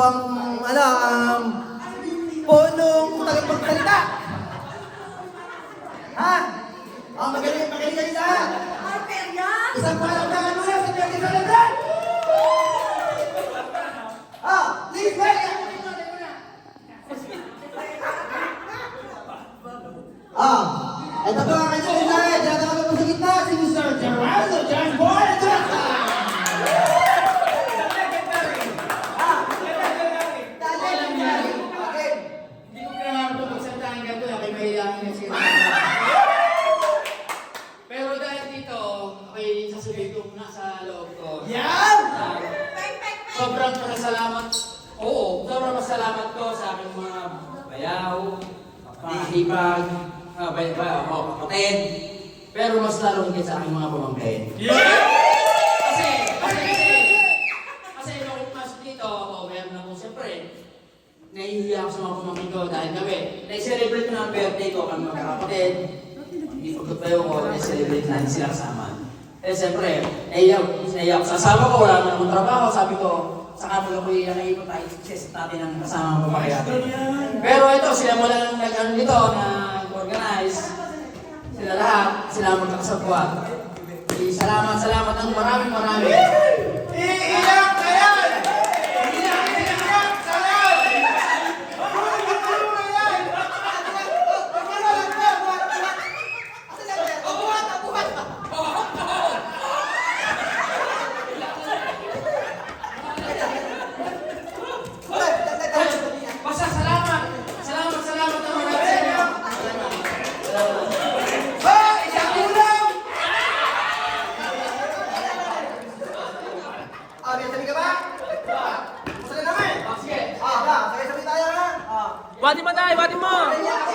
po ang, punong tagapagsalita. Ha? Magaling kayo lahat. Isang palakpakan muna sa Pwede Celebran! Please, welcome! Ito po ang kanyang mensahe. Tinatawag po sa gitna si Mr. Geraldo John Boy Acosta! Hindi ko kailangan po magsalita ng ganito na kay mahilangan yung sila. Pero dahil dito, ako'y sasabihin ko muna sa loob ko. Yan! Sobrang pasalamat. Oo, sobrang pasalamat ko sa aking mga bayaw, mahipag, kapatid. Pero mas lalo higit sa aking mga pamangkin. Kasi nung mas dito, meron ako siyempre. Nahihiya ako sa mga pamangkin ko dahil kami. Na-celebrate ko na ang birthday ko kami magkakapatid. Hindi pagkatayo ko, na-celebrate natin sila kasama. Eh siyempre, nahihiya ako sa asawa ko, wala na namang trabaho. Sabi ko, sa kapag ako'y naipot tayo, success natin ang kasama ng babae natin. Pero ito, sila mo lang nag-ano dito, na-organize. Sila lahat, sila magkakasabwat. Salamat ng maraming. Iiyak ka yan! Iiyak ka yan! Basta salamat ng marami sa inyo. Isang ulam! May sabi ka ba? Gusto ka naman? Sige. Sabay tayo ha? Bati mo tayo, bati mo!